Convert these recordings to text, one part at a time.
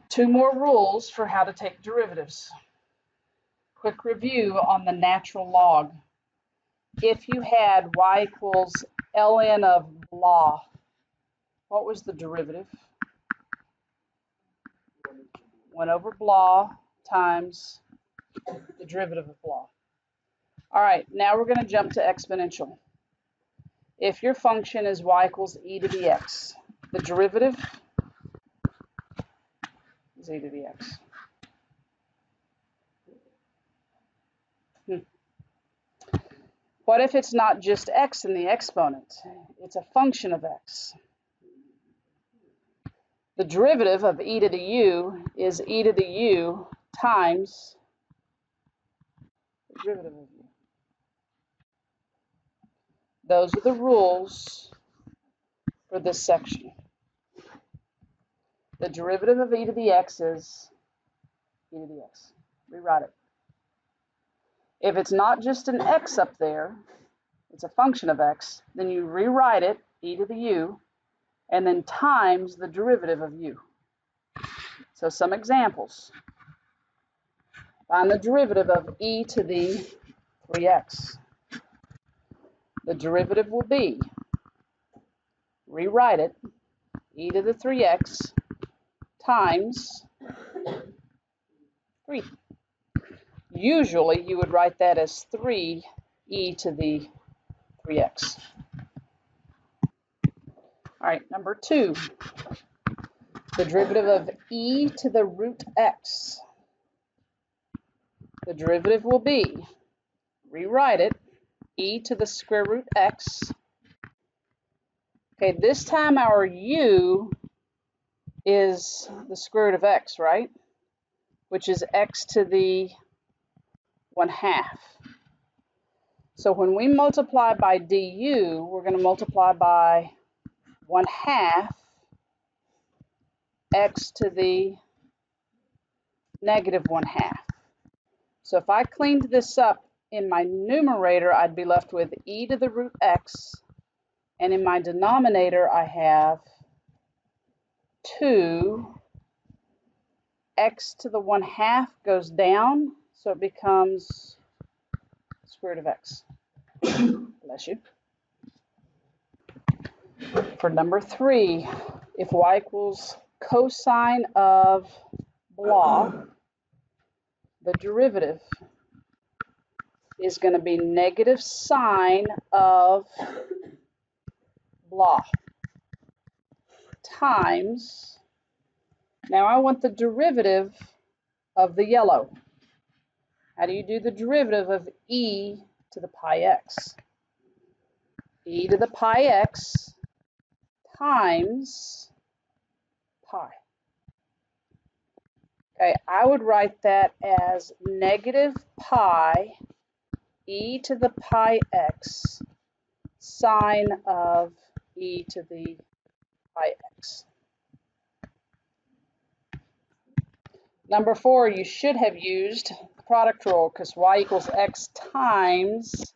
Two more rules for how to take derivatives. Quick review on the natural log. If you had y equals ln of blah, what was the derivative? 1 over blah times the derivative of blah. All right, now we're going to jump to exponential. If your function is y equals e to the x, the derivative is e to the x. What if it's not just x in the exponent? It's a function of x. The derivative of e to the u is e to the u times the derivative of u. Those are the rules for this section. The derivative of e to the x is e to the x. Rewrite it. If it's not just an x up there, it's a function of x, then you rewrite it, e to the u, and then times the derivative of u. So some examples. Find the derivative of e to the 3x. The derivative will be, rewrite it, e to the 3x times 3. Usually you would write that as 3e to the 3x. All right, number 2. The derivative of e to the root x. The derivative will be, rewrite it, e to the square root x. Okay, this time our u is the square root of x, right? Which is x to the 1/2. So when we multiply by du, we're going to multiply by 1/2 x to the negative 1/2. So if I cleaned this up in my numerator, I'd be left with e to the root x, and in my denominator I have 2 x to the 1/2 goes down, so it becomes square root of x. Bless you. For number 3, if y equals cosine of blah, the derivative is going to be negative sine of blah times, now I want the derivative of the yellow. How do you do the derivative of e to the pi x? E to the pi x times pi. Okay, I would write that as negative pi e to the pi x sine of e to the pi x. Number 4, you should have used the product rule because y equals x times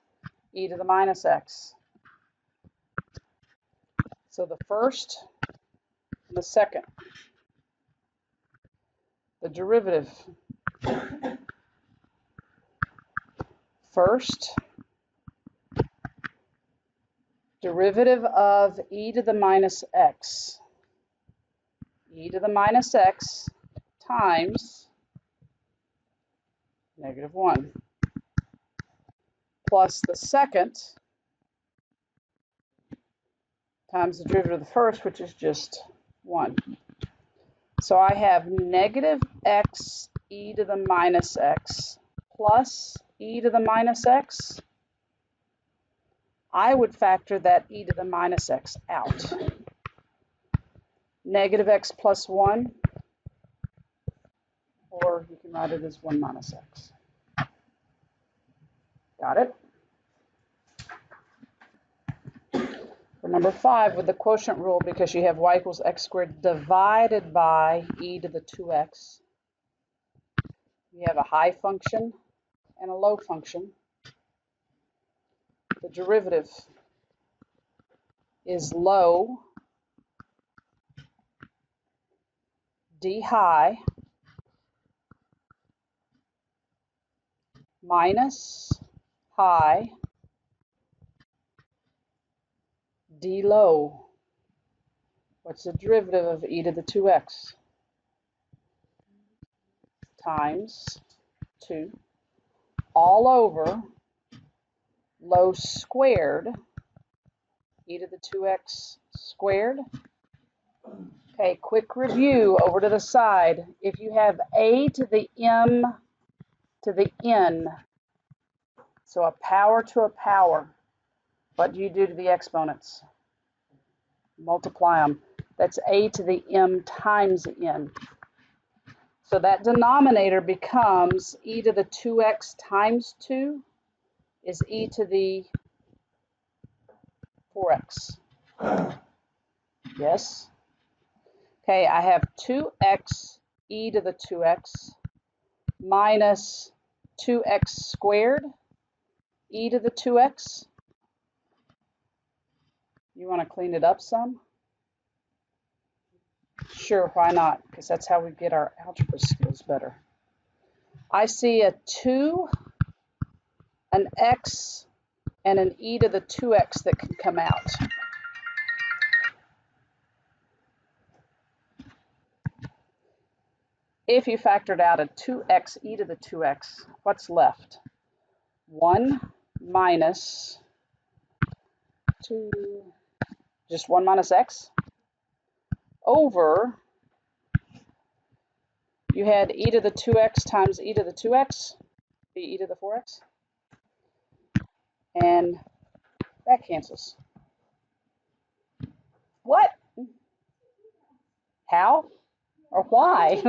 e to the minus x. So the first and the second. The derivative. First, derivative of e to the minus x. E to the minus x times negative 1. Plus the second times the derivative of the first, which is just 1. So I have negative x e to the minus x plus e to the minus x. I would factor that e to the minus x out. Negative x plus 1, or you can write it as 1 minus x. Got it? For number 5, with the quotient rule, because you have y equals x squared divided by e to the 2x, you have a high function and a low function. The derivative is low d high minus high d low. What's the derivative of e to the 2x? Times 2 all over low squared e to the 2x squared. Okay, quick review over to the side. If you have a to the m to the n, so a power to a power, what do you do to the exponents? Multiply them. That's a to the m times n. So that denominator becomes e to the 2x times 2 is e to the 4x. Yes? Okay, I have 2x e to the 2x minus 2x squared e to the 2x. You want to clean it up some? Sure, why not? Because that's how we get our algebra skills better. I see a 2, an x, and an e to the 2x that can come out. If you factored out a 2x e to the 2x, what's left? 1 minus 2, just 1 minus x, over, you had e to the 2x times e to the 2x, be e to the 4x, and that cancels. What? How? Or why?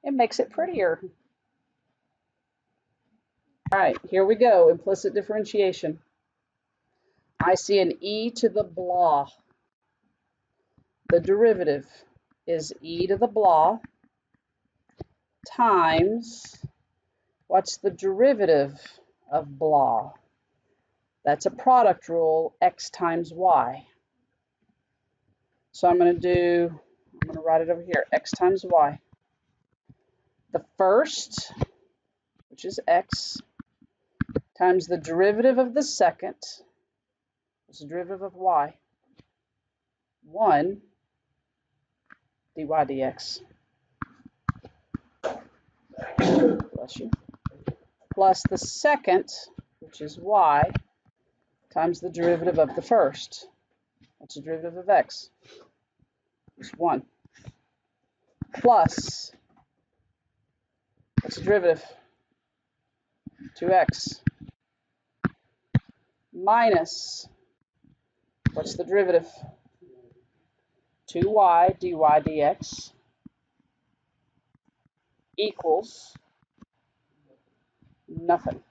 It makes it prettier. All right, here we go, implicit differentiation. I see an e to the blah. The derivative is e to the blah times, what's the derivative of blah? That's a product rule, x times y. So I'm going to write it over here, x times y. The first, which is x, times the derivative of the second, what's the derivative of y? 1 dy dx. Bless you. Plus the second, which is y, times the derivative of the first. What's the derivative of x? It's 1. Plus, what's the derivative? 2x. Minus, what's the derivative? 2y dy dx equals nothing.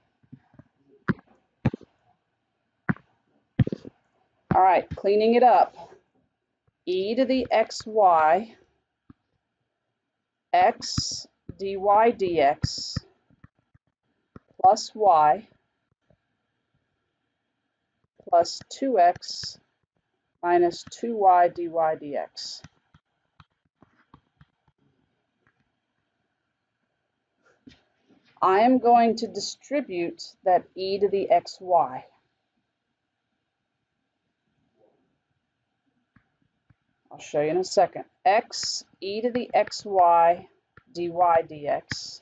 All right, cleaning it up. E to the xy, x dy dx plus y plus 2x minus 2y dy dx. I am going to distribute that e to the xy. I'll show you in a second. X e to the xy dy dx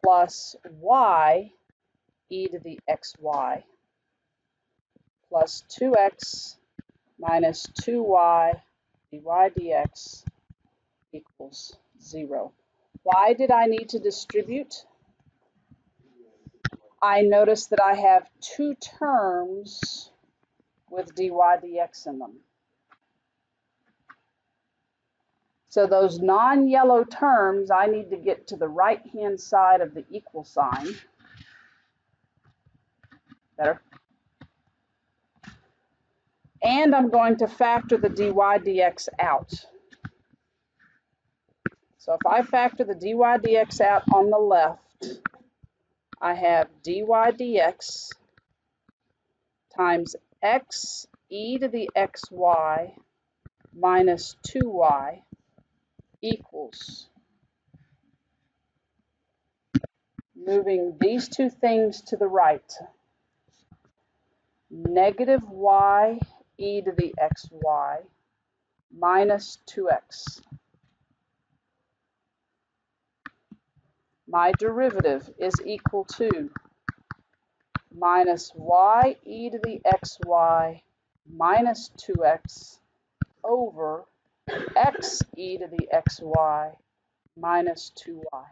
plus y e to the xy plus 2x minus 2y dy dx equals 0. Why did I need to distribute? I noticed that I have 2 terms with dy dx in them. So those non-yellow terms, I need to get to the right-hand side of the equal sign. Better. And I'm going to factor the dy dx out. So if I factor the dy dx out on the left, I have dy dx times x e to the xy minus 2y equals, moving these two things to the right, negative y e to the xy minus 2x. My derivative is equal to minus y e to the xy minus 2x over x e to the xy minus 2y.